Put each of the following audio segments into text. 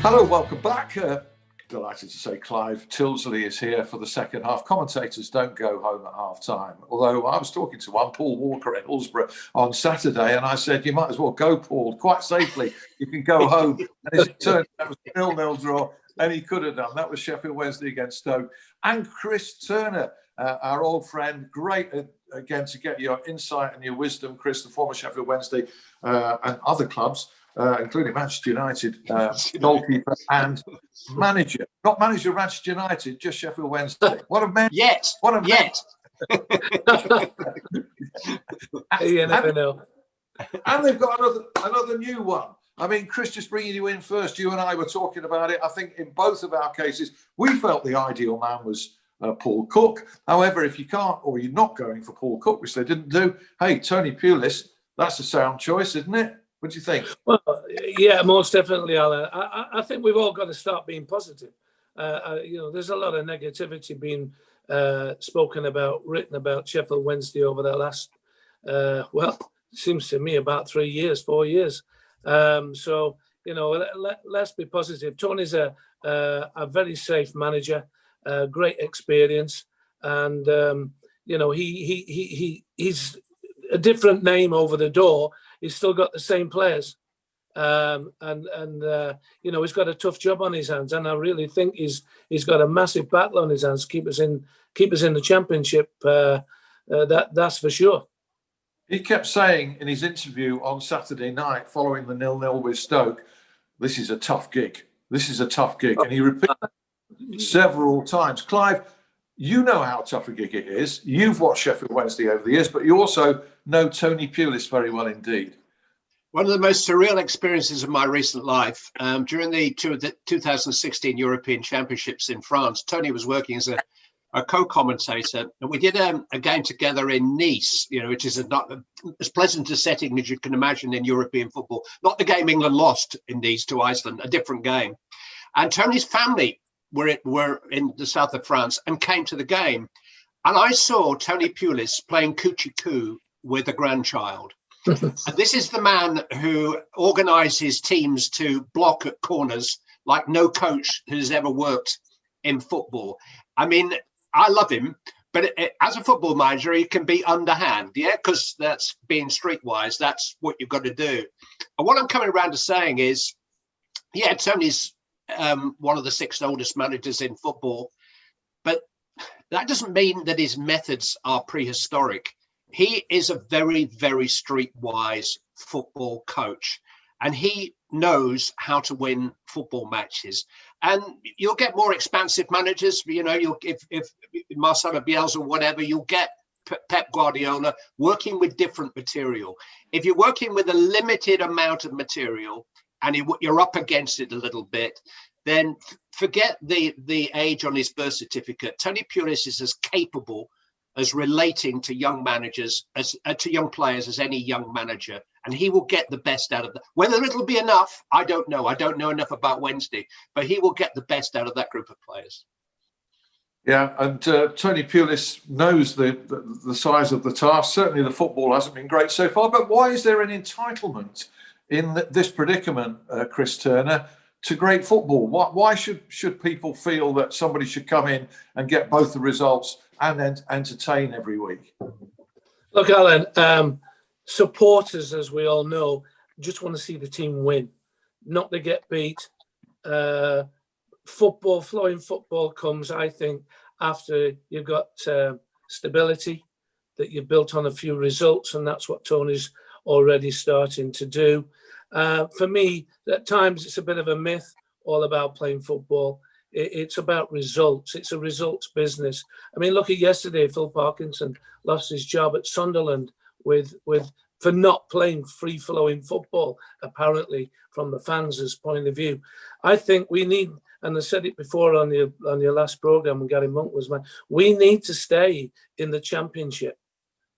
Hello, welcome back. Delighted to say Clive Tyldesley is here for the second half. Commentators don't go home at half time. Although I was talking to one, Paul Walker at Hillsborough, on Saturday, and I said, you might as well go, Paul, quite safely. You can go home. And as it turned out, it was a 0-0 draw, and he could have done. That was Sheffield Wednesday against Stoke. And Chris Turner, our old friend, great again to get your insight and your wisdom, Chris, the former Sheffield Wednesday and other clubs. Including Manchester United, goalkeeper and manager. Not manager of Manchester United, just Sheffield Wednesday. What a man. Yet. What a man. You never know. And they've got another new one. I mean, Chris, just bringing you in first, you and I were talking about it. I think in both of our cases, we felt the ideal man was Paul Cook. However, if you can't, or you're not going for Paul Cook, which they didn't do, hey, Tony Pulis, that's a sound choice, isn't it? What do you think? Well, yeah, most definitely, Alan. I think we've all got to start being positive. There's a lot of negativity being spoken about, written about Sheffield Wednesday over the last, it seems to me about 4 years. So, let's be positive. Tony's a very safe manager, great experience, and he's a different name over the door. He's still got the same players, and he's got a tough job on his hands. And I really think he's got a massive battle on his hands. Keep us in the Championship. That's for sure. He kept saying in his interview on Saturday night, following the 0-0 with Stoke, "This is a tough gig. This is a tough gig," and he repeated several times. Clive, you know how tough a gig it is. You've watched Sheffield Wednesday over the years, but you also know Tony Pulis very well indeed. One of the most surreal experiences of my recent life, during the 2016 European Championships in France, Tony was working as a co-commentator, and we did a game together in Nice, which is not as pleasant a setting as you can imagine in European football. Not the game England lost in Nice to Iceland, a different game. And Tony's family were in the south of France and came to the game. And I saw Tony Pulis playing coochie-coo with a grandchild. And this is the man who organizes teams to block at corners like no coach has ever worked in football. I mean, I love him, but as a football manager, he can be underhand, because that's being streetwise. That's what you've got to do. And what I'm coming around to saying is, Tony's one of the 6 oldest managers in football, but that doesn't mean that his methods are prehistoric. He is a very, very streetwise football coach, and he knows how to win football matches. And you'll get more expansive managers, if Marcelo Bielsa or whatever, you'll get Pep Guardiola working with different material. If you're working with a limited amount of material, and you're up against it a little bit, then forget the age on his birth certificate. Tony Pulis is as capable as relating to young managers, to young players, as any young manager, and he will get the best out of that. Whether it'll be enough, I don't know. I don't know enough about Wednesday, but he will get the best out of that group of players. Yeah, and Tony Pulis knows the size of the task. Certainly the football hasn't been great so far, but why is there an entitlement in this predicament, Chris Turner, to great football? Why should people feel that somebody should come in and get both the results and then entertain every week? Look, Alan, supporters, as we all know, just want to see the team win, not to get beat. Flowing football comes, I think, after you've got stability, that you've built on a few results, and that's what Tony's already starting to do. For me, at times it's a bit of a myth all about playing football. It's about results. It's a results business. I mean, look at yesterday. Phil Parkinson lost his job at Sunderland for not playing free-flowing football, apparently, from the fans' point of view. I think we need, and I said it before on your last programme when Gary Monk was man, we need to stay in the Championship.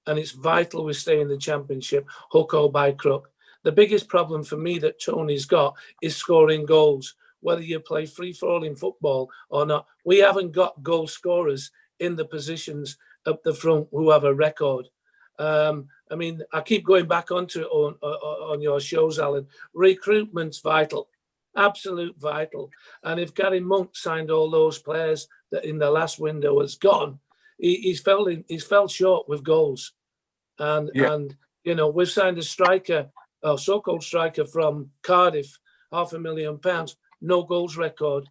And it's vital we stay in the Championship, hook or by crook. The biggest problem for me that Tony's got is scoring goals, whether you play free-falling football or not. We haven't got goal scorers in the positions up the front who have a record. I mean, I keep going back onto it on your shows, Alan. Recruitment's vital. absolute vital. And if Gary Monk signed all those players that in the last window has gone, he's fell short with goals. And you know, we've signed a striker, a so-called striker from Cardiff, £500,000, no goals record.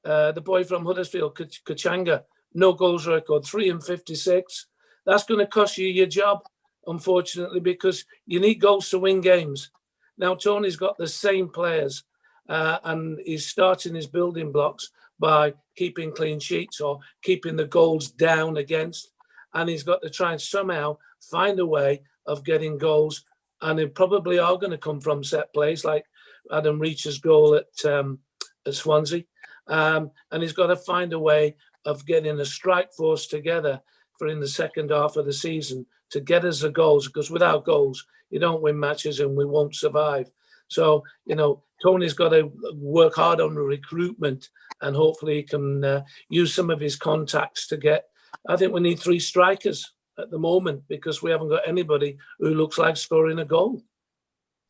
The boy from Huddersfield, Kachanga, no goals record, 3 in 56. That's going to cost you your job, unfortunately, because you need goals to win games. Now, Tony's got the same players, and he's starting his building blocks by keeping clean sheets or keeping the goals down against, and he's got to try and somehow find a way of getting goals, and they probably are going to come from set plays, like Adam Reach's goal at Swansea. And he's got to find a way of getting a strike force together for in the second half of the season to get us the goals, because without goals, you don't win matches and we won't survive. So, you know, Tony's got to work hard on the recruitment, and hopefully he can use some of his contacts to get, I think we need 3 strikers at the moment, because we haven't got anybody who looks like scoring a goal.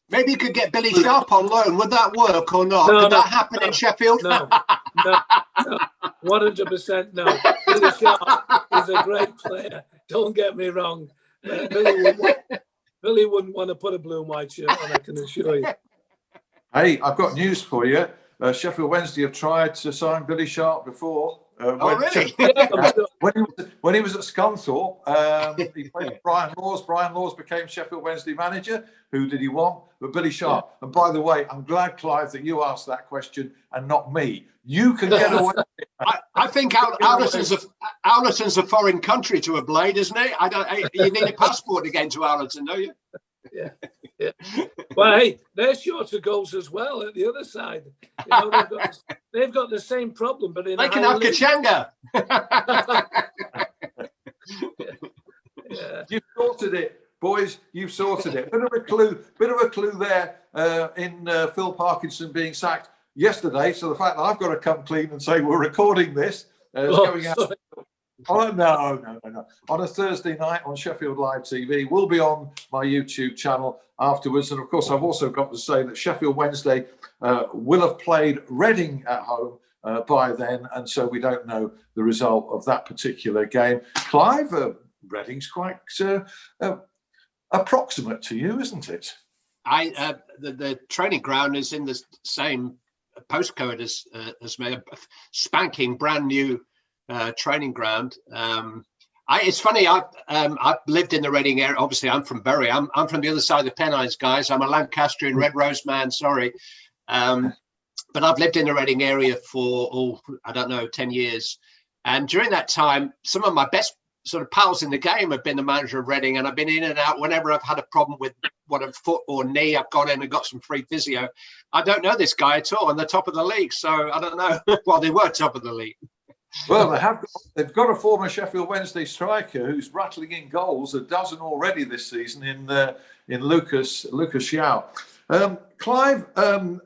Maybe you could get Billy Sharp on loan. Would that work or not? Could that happen in Sheffield? No, 100% no. Billy Sharp is a great player. Don't get me wrong. Billy wouldn't want to put a blue and white shirt on, I can assure you. Hey, I've got news for you. Sheffield Wednesday have tried to sign Billy Sharp before. Really? When he was at Scunthorpe, he played Brian Laws. Brian Laws became Sheffield Wednesday manager. Who did he want? But Billy Sharp. Yeah. And by the way, I'm glad, Clive, that you asked that question and not me. You can get away. I think Allerton's a foreign country to a blade, isn't it? You need a passport to get into Allerton, don't you? Yeah. Well, hey, they're short of goals as well at the other side. You know, they've got the same problem, but in they can have Kachanga. Yeah. You've sorted it, boys. You've sorted it. Bit of a clue there in Phil Parkinson being sacked yesterday. So the fact that I've got to come clean and say we're recording this going out. Oh, no. On a Thursday night on Sheffield Live TV. We'll be on my YouTube channel afterwards. And of course, I've also got to say that Sheffield Wednesday will have played Reading at home by then. And so we don't know the result of that particular game. Clive, Reading's quite approximate to you, isn't it? The training ground is in the same postcode as me, a spanking brand new training ground. It's funny. I've lived in the Reading area. Obviously, I'm from Bury. I'm from the other side of the Pennines, guys. I'm a Lancastrian Red Rose man. Sorry, but I've lived in the Reading area for 10 years. And during that time, some of my best sort of pals in the game have been the manager of Reading, and I've been in and out whenever I've had a problem with a foot or knee. I've gone in and got some free physio. I don't know this guy at all, and they're top of the league, so I don't know. Well, they were top of the league. Well, they've got a former Sheffield Wednesday striker who's rattling in goals, a dozen already this season in Lucas Xiao. Clive,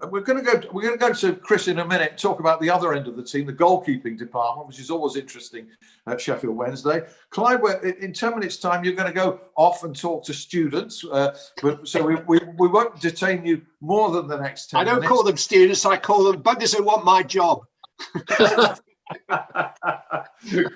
we're going to go to Chris in a minute, talk about the other end of the team, the goalkeeping department, which is always interesting at Sheffield Wednesday. Clive, in 10 minutes' time, you're going to go off and talk to students. So we won't detain you more than the next 10 minutes. I don't call them students, I call them buggers who want my job.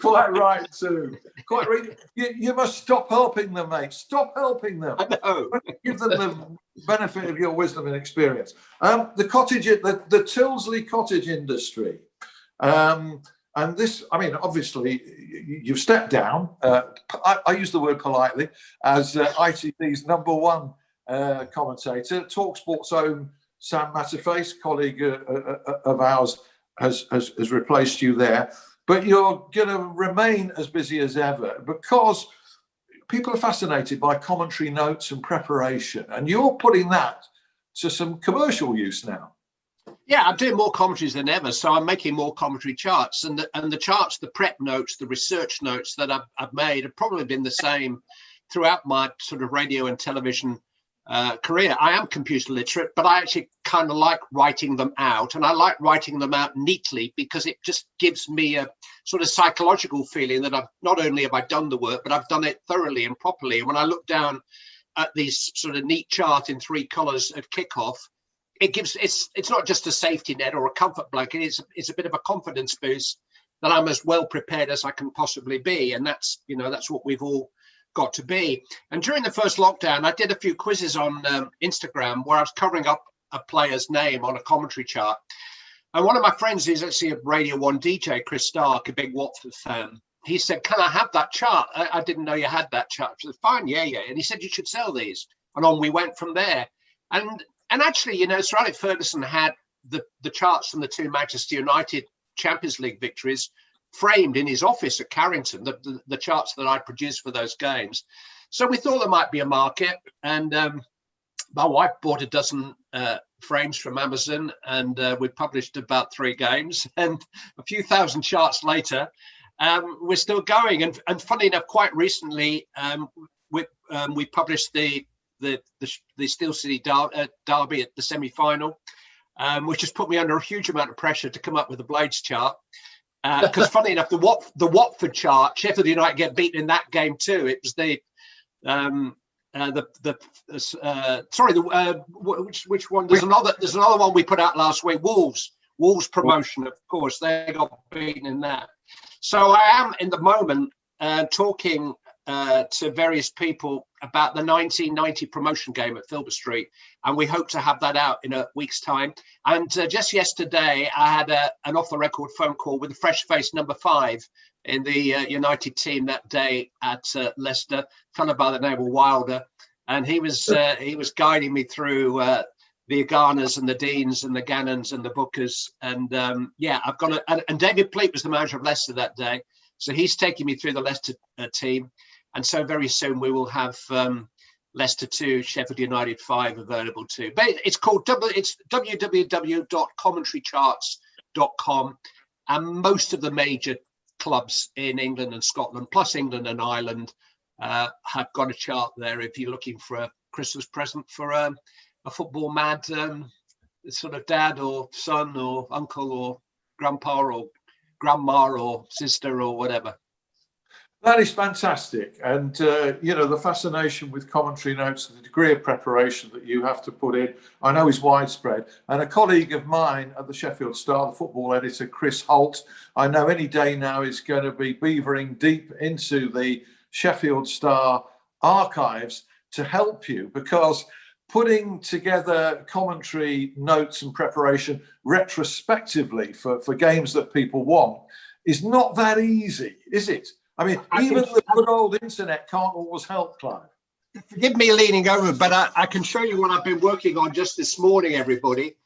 Quite right too. Quite right. You must stop helping them, mate. Stop helping them. I know. Give them the benefit of your wisdom and experience. The Tyldesley cottage industry, and this. I mean, obviously, you've stepped down. I use the word politely as ITV's #1 commentator. TalkSport's own Sam Matterface, colleague of ours, has replaced you there, but you're going to remain as busy as ever because people are fascinated by commentary notes and preparation, and you're putting that to some commercial use now. Yeah, I'm doing more commentaries than ever, so I'm making more commentary charts, and the charts, the prep notes, the research notes that I've made have probably been the same throughout my sort of radio and television career. I am computer literate, but I actually kind of like writing them out, and I like writing them out neatly because it just gives me a sort of psychological feeling that I've not only have I done the work, but I've done it thoroughly and properly. And when I look down at these sort of neat chart in 3 colors at kickoff, it's not just a safety net or a comfort blanket. It's a bit of a confidence boost that I'm as well prepared as I can possibly be, and that's what we've all got to be. And during the first lockdown, I did a few quizzes on Instagram where I was covering up a player's name on a commentary chart. And one of my friends is actually a Radio 1 DJ, Chris Stark, a big Watford fan. He said, "Can I have that chart? I didn't know you had that chart." I said, "Fine, yeah." And he said, "You should sell these." And on we went from there. And actually, Sir Alex Ferguson had the charts from the two Manchester United Champions League victories framed in his office at Carrington, the charts that I produced for those games. So we thought there might be a market, and my wife bought a dozen frames from Amazon, and we published about 3 games, and a few thousand charts later, we're still going. And funny enough, quite recently, we published the Steel City derby at the semi-final, which has put me under a huge amount of pressure to come up with a Blades chart. Because funny enough, the Watford chart, Sheffield United get beaten in that game too. It was which one? There's another one we put out last week. Wolves promotion, of course, they got beaten in that. So I am in the moment talking to various people about the 1990 promotion game at Filbert Street, and we hope to have that out in a week's time. And just yesterday, I had an off-the-record phone call with the fresh-faced number 5 in the United team that day at Leicester, a fellow by the name of Wilder, and he was guiding me through the Aganas and the Deans and the Gannons and the Bookers, and I've got and David Pleat was the manager of Leicester that day, so he's taking me through the Leicester team. And so very soon we will have Leicester 2, Sheffield United 5 available too. But it's called it's www.commentarycharts.com, and most of the major clubs in England and Scotland, plus England and Ireland, have got a chart there if you're looking for a Christmas present for a football mad sort of dad or son or uncle or grandpa or grandma or sister or whatever. That is fantastic. And, the fascination with commentary notes, the degree of preparation that you have to put in, I know is widespread. And a colleague of mine at the Sheffield Star, the football editor, Chris Holt, I know any day now is going to be beavering deep into the Sheffield Star archives to help you, because putting together commentary notes and preparation retrospectively for games that people want is not that easy, is it? I mean, even the good old internet can't always help, Clive. Forgive me leaning over, but I can show you what I've been working on just this morning, everybody.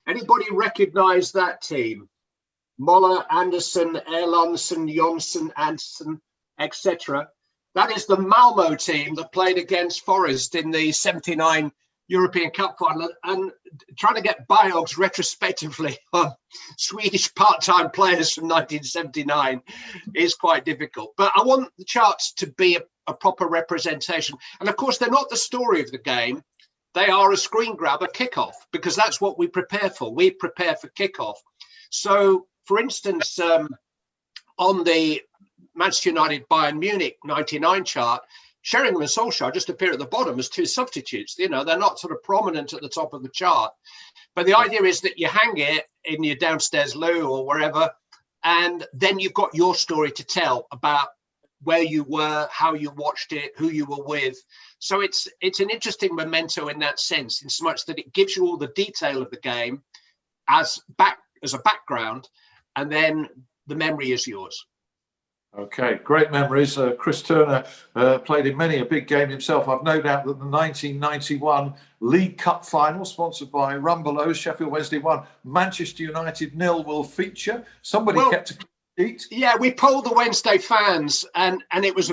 Anybody recognise that team? Moller, Anderson, Erlandsson, Jonsson, Anderson, etc. That is the Malmo team that played against Forest in the 79 European Cup final, and trying to get biogs retrospectively on Swedish part-time players from 1979 is quite difficult. But I want the charts to be a proper representation. And of course, they're not the story of the game. They are a screen grab, a kickoff, because that's what we prepare for. We prepare for kickoff. So, for instance, on the Manchester United Bayern Munich 99 chart, Sheringham and Solskjaer just appear at the bottom as 2 substitutes. They're not sort of prominent at the top of the chart. But the idea is that you hang it in your downstairs loo or wherever, and then you've got your story to tell about where you were, how you watched it, who you were with. So it's an interesting memento in that sense, in so much that it gives you all the detail of the game as a background, and then the memory is yours. Okay, great memories. Chris Turner played in many a big game himself. I've no doubt that the 1991 League Cup final, sponsored by Rumbelows, Sheffield Wednesday 1, Manchester United 0 will feature. Somebody kept a clean sheet. Yeah, we polled the Wednesday fans, and it was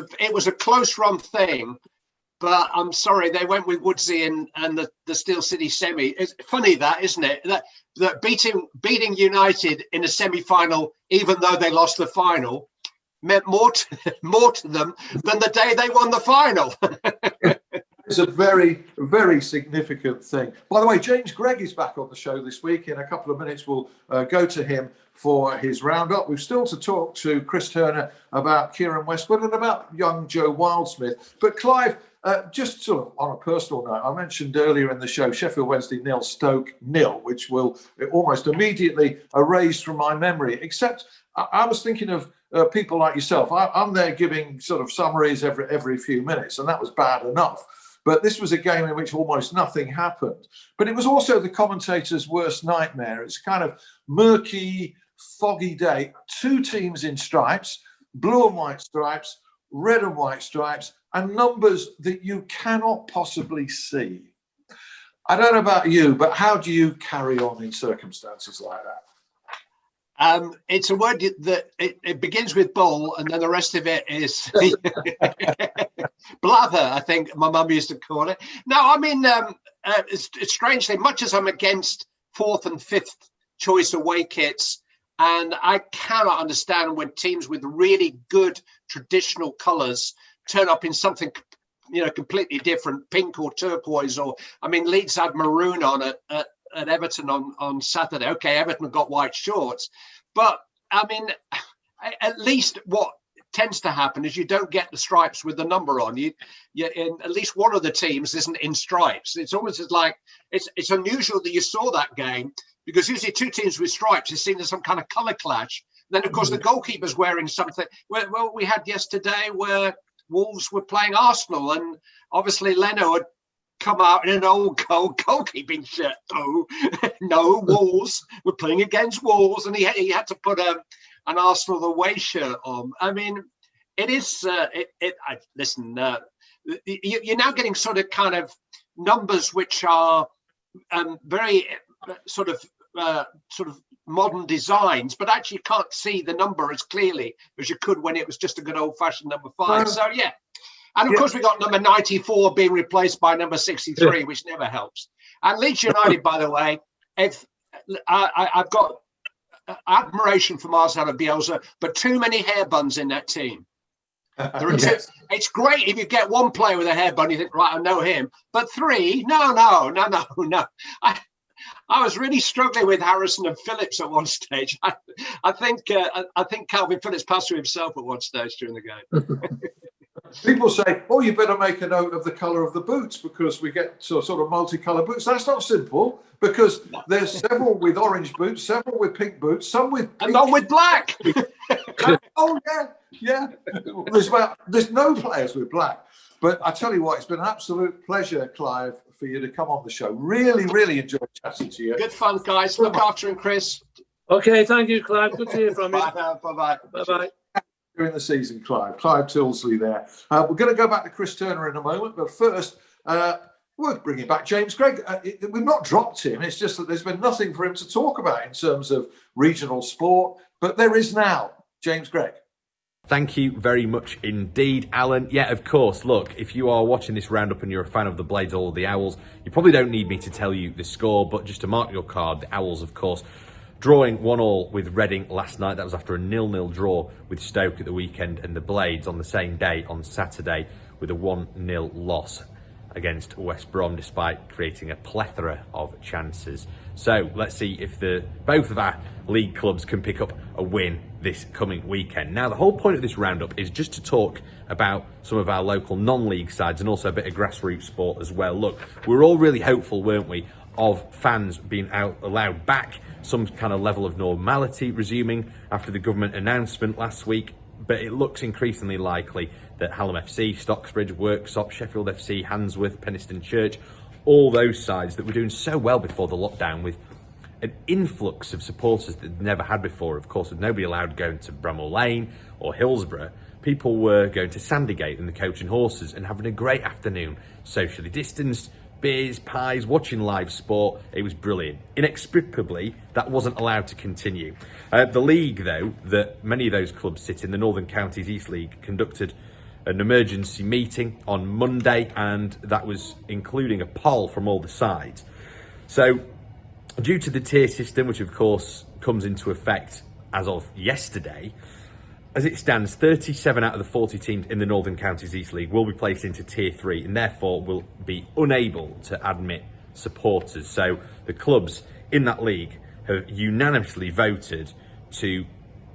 a close run thing. But I'm sorry, they went with Woodsy and the Steel City semi. It's funny that, isn't it? That beating United in a semi-final, even though they lost the final, meant more to them than the day they won the final. It's a very, very significant thing. By the way, James Gregg is back on the show this week. In a couple of minutes, we'll go to him for his roundup. We've still to talk to Chris Turner about Kieran Westwood and about young Joe Wildsmith. But Clive, just sort of on a personal note, I mentioned earlier in the show Sheffield Wednesday 0, Stoke 0, which will almost immediately erase from my memory. Except I was thinking of people like yourself. I'm there giving sort of summaries every few minutes, and that was bad enough. But this was a game in which almost nothing happened. But it was also the commentator's worst nightmare. It's kind of murky, foggy day. 2 teams in stripes, blue and white stripes, red and white stripes, and numbers that you cannot possibly see. I don't know about you, but how do you carry on in circumstances like that? It's a word that it begins with bull, and then the rest of it is blather, I think my mum used to call it. No, I mean, it's strangely, much as I'm against 4th and 5th choice away kits, and I cannot understand when teams with really good traditional colours turn up in something, completely different, pink or turquoise, or, I mean, Leeds had maroon on at Everton on Saturday. Okay, Everton got white shorts, but I mean, at least what tends to happen is you don't get the stripes with the number on. You in at least one of the teams isn't in stripes. It's almost as like it's unusual that you saw that game, because usually 2 teams with stripes is seen as some kind of colour clash. Then of course the goalkeeper's wearing something. Well, we had yesterday where Wolves were playing Arsenal, and obviously Leno had come out in an old goalkeeping shirt. Oh, no, Wolves. We're playing against Wolves, and he had to put an Arsenal away shirt on. I mean, it is. Listen, you're now getting sort of kind of numbers which are very sort of modern designs, but actually you can't see the number as clearly as you could when it was just a good old-fashioned number 5. So yeah. And of course, we got number 94 being replaced by number 63, which never helps. And Leeds United, by the way, if I've got admiration for Marcelo Bielsa, but too many hair buns in that team. Yes. It's great if you get one player with a hair bun, you think, right, I know him. But 3, no. I was really struggling with Harrison and Phillips at one stage. I think Calvin Phillips passed to himself at one stage during the game. People say, oh, you better make a note of the colour of the boots, because we get sort of multicolour boots. That's not simple, because there's several with orange boots, several with pink boots, some with pink. And none with black. Oh, yeah. There's no players with black. But I tell you what, it's been an absolute pleasure, Clive, for you to come on the show. Really, really enjoyed chatting to you. Good fun, guys. Look after him, Chris. Okay, thank you, Clive. Good to hear from you. Bye-bye. Bye-bye. During the season, Clive Tyldesley there. We're going to go back to Chris Turner in a moment, but first, we're bringing back James Gregg. We've not dropped him. It's just that there's been nothing for him to talk about in terms of regional sport, but there is now. James Gregg. Thank you very much indeed, Alan. Yeah, of course. Look, if you are watching this roundup and you're a fan of the Blades or the Owls, you probably don't need me to tell you the score, but just to mark your card, the Owls, of course, drawing 1-1 with Reading last night. That was after a 0-0 draw with Stoke at the weekend, and the Blades on the same day on Saturday with a 1-0 loss against West Brom, despite creating a plethora of chances. So let's see if both of our league clubs can pick up a win this coming weekend. Now, the whole point of this roundup is just to talk about some of our local non-league sides and also a bit of grassroots sport as well. Look, we were all really hopeful, weren't we, of fans being allowed back, some kind of level of normality resuming after the government announcement last week, but it looks increasingly likely that Hallam FC, Stocksbridge, Worksop, Sheffield FC, Handsworth, Penistone Church, all those sides that were doing so well before the lockdown with an influx of supporters that they'd never had before. Of course, with nobody allowed going to Bramall Lane or Hillsborough, people were going to Sandygate in the Coach and Horses and having a great afternoon, socially distanced, beers, pies, watching live sport. It was brilliant. Inexplicably, that wasn't allowed to continue. The league, though, that many of those clubs sit in, the Northern Counties East League, conducted an emergency meeting on Monday, and that was including a poll from all the sides. So, due to the tier system, which of course comes into effect as of yesterday, as it stands, 37 out of the 40 teams in the Northern Counties East League will be placed into Tier 3 and therefore will be unable to admit supporters. So the clubs in that league have unanimously voted to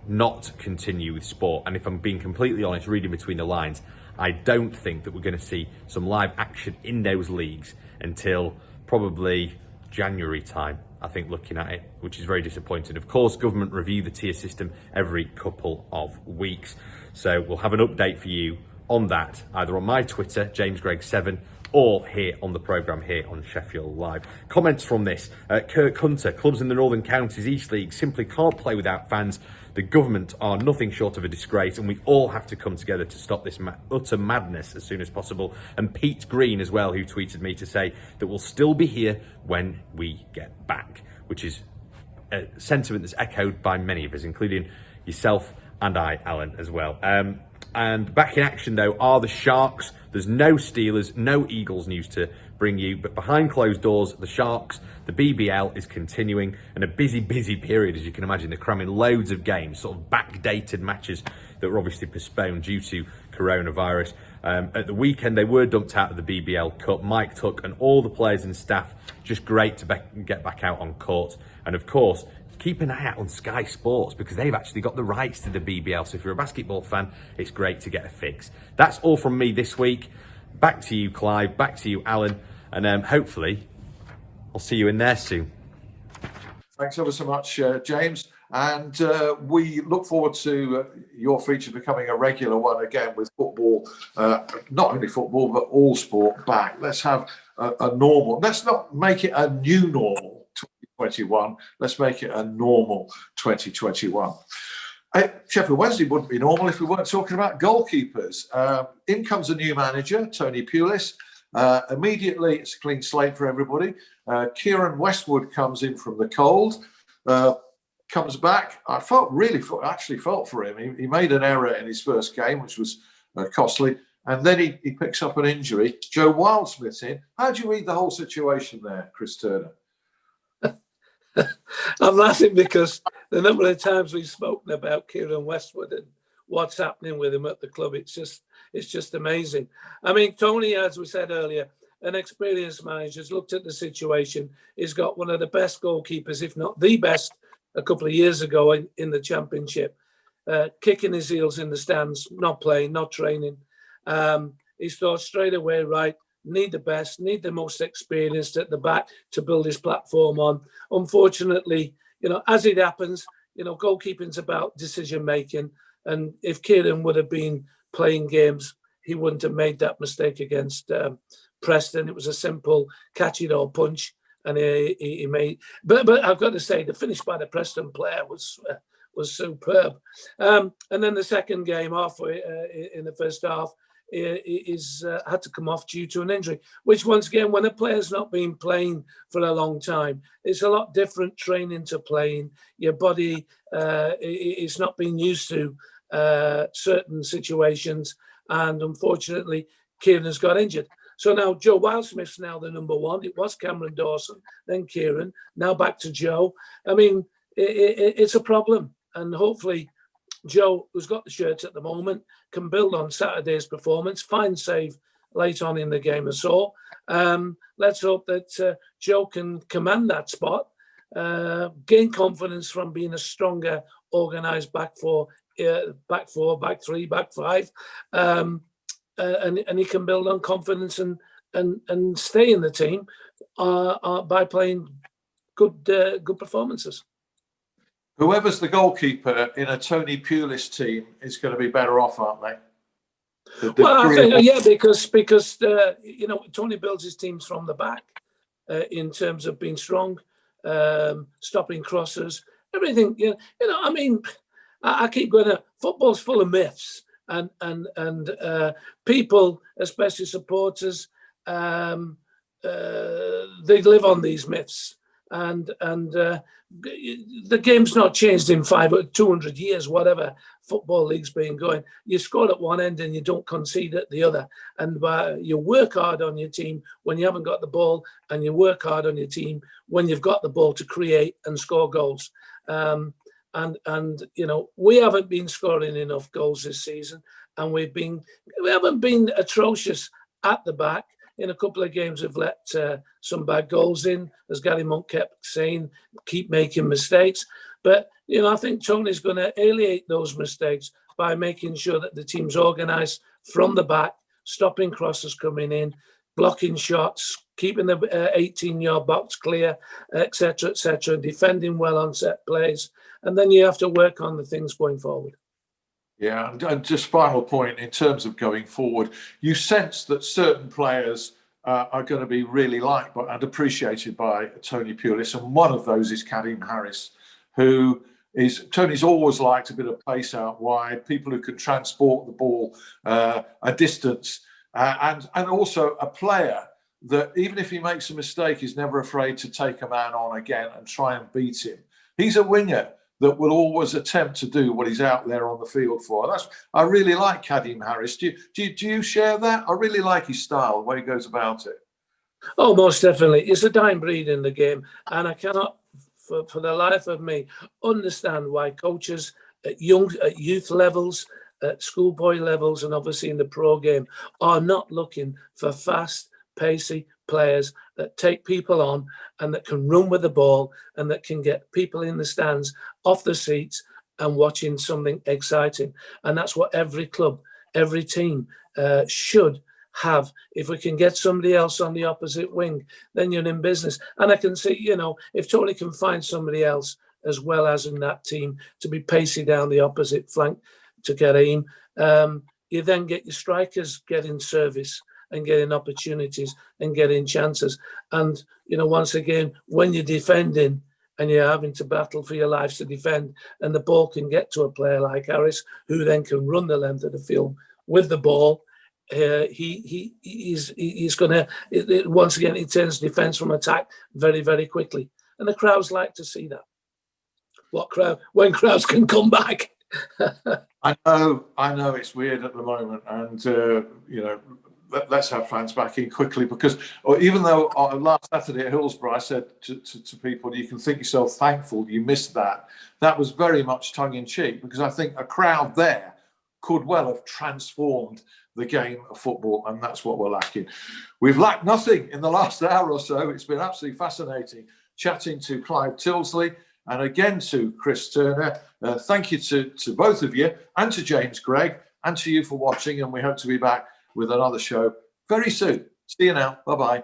not continue with sport. And if I'm being completely honest, reading between the lines, I don't think that we're going to see some live action in those leagues until probably January time, I think, looking at it, which is very disappointing. Of course, government review the tier system every couple of weeks. So we'll have an update for you on that, either on my Twitter, JamesGregg7, or here on the programme here on Sheffield Live. Comments from this. Kirk Hunter, clubs in the Northern Counties East League simply can't play without fans. The government are nothing short of a disgrace, and we all have to come together to stop this utter madness as soon as possible. And Pete Green as well, who tweeted me to say that we'll still be here when we get back, which is a sentiment that's echoed by many of us, including yourself and I, Alan, as well. And back in action, though, are the Sharks. There's no Steelers, no Eagles news to bring you, but behind closed doors, the Sharks, the BBL is continuing, and a busy period, as you can imagine. They're cramming loads of games, sort of backdated matches that were obviously postponed due to coronavirus. At the weekend, they were dumped out of the BBL Cup. Mike Tuck and all the players and staff, just great to get back out on court. And of course, keep an eye out on Sky Sports, because they've actually got the rights to the BBL. So if you're a basketball fan, it's great to get a fix. That's all from me this week. Back to you, Clive. Back to you, Alan. And hopefully, I'll see you in there soon. Thanks ever so much, James. And we look forward to your feature becoming a regular one again with football, not only football, but all sport back. Let's have a normal, let's not make it a new normal 2021. Let's make it a normal 2021. Sheffield Wednesday wouldn't be normal if we weren't talking about goalkeepers. In comes a new manager, Tony Pulis. Immediately, it's a clean slate for everybody. Kieran Westwood comes in from the cold, comes back. I actually felt for him. He made an error in his first game, which was costly, and then he picks up an injury. Joe Wildsmith's in. How do you read the whole situation there, Chris Turner? I'm laughing because the number of times we've spoken about Kieran Westwood and what's happening with him at the club, it's just amazing. I mean, Tony, as we said earlier, an experienced manager, has looked at the situation. He's got one of the best goalkeepers, if not the best, a couple of years ago in the Championship, kicking his heels in the stands, not playing, not training. He's thought straight away, right, need the best, need the most experienced at the back to build his platform on. Unfortunately, as it happens, goalkeeping's about decision making. And if Kieran would have been playing games, he wouldn't have made that mistake against Preston. It was a simple catch it or punch, and he made. But I've got to say, the finish by the Preston player was superb. And then the second game, halfway in the first half, is had to come off due to an injury, which once again, when a player's not been playing for a long time, it's a lot different training to playing. Your body is not being used to certain situations, and unfortunately Kieran's got injured. So now Joe Wildsmith's now the number one. It was Cameron Dawson, then Kieran, now back to Joe. I mean, it's a problem, and hopefully Joe, who's got the shirt at the moment, can build on Saturday's performance, fine save late on in the game or so. Let's hope that Joe can command that spot, gain confidence from being a stronger, organised back four, back three, back five, and he can build on confidence and stay in the team by playing good performances. Whoever's the goalkeeper in a Tony Pulis team is going to be better off, aren't they? Well, I think, because Tony builds his teams from the back in terms of being strong, stopping crosses, everything. I mean, I keep going. Football's full of myths, and people, especially supporters, they live on these myths. And the game's not changed in 200 years, whatever football league's been going. You score at one end and you don't concede at the other. And you work hard on your team when you haven't got the ball, and you work hard on your team when you've got the ball to create and score goals. And you know, we haven't been scoring enough goals this season, and we haven't been atrocious at the back. In a couple of games, we've let some bad goals in, as Gary Monk kept saying, keep making mistakes. But you know, I think Tony's going to alleviate those mistakes by making sure that the team's organised from the back, stopping crosses coming in, blocking shots, keeping the 18-yard box clear, etc., etc., defending well on set plays. And then you have to work on the things going forward. Yeah, and just final point in terms of going forward, you sense that certain players are going to be really liked and appreciated by Tony Pulis, and one of those is Kadeem Harris, who is Tony's always liked a bit of pace out wide, people who can transport the ball a distance, and also a player that even if he makes a mistake, is never afraid to take a man on again and try and beat him. He's a winger that will always attempt to do what he's out there on the field for. I really like Kadeem Harris. Do you share that? I really like his style, the way he goes about it. Oh, most definitely. It's a dying breed in the game, and I cannot, for the life of me, understand why coaches at youth levels, at schoolboy levels, and obviously in the pro game, are not looking for fast, pacey players that take people on and that can run with the ball and that can get people in the stands off the seats and watching something exciting. And that's what every club, every team should have. If we can get somebody else on the opposite wing, then you're in business. And I can see, you know, if Tony can find somebody else as well as in that team to be pacey down the opposite flank to Kareem, you then get your strikers getting service and getting opportunities and getting chances. And, you know, once again, when you're defending and you're having to battle for your lives to defend, and the ball can get to a player like Harris, who then can run the length of the field with the ball, he's going to, once again, he turns defence from attack very, very quickly. And the crowds like to see that. What crowd? When crowds can come back. I know it's weird at the moment, and you know, let's have fans back in quickly, because even though last Saturday at Hillsborough I said to people, you can think yourself thankful you missed that. That was very much tongue-in-cheek, because I think a crowd there could well have transformed the game of football, and that's what we're lacking. We've lacked nothing in the last hour or so. It's been absolutely fascinating chatting to Clive Tyldesley and again to Chris Turner. Thank you to both of you, and to James Gregg, and to you for watching, and we hope to be back with another show very soon. See you now. Bye-bye.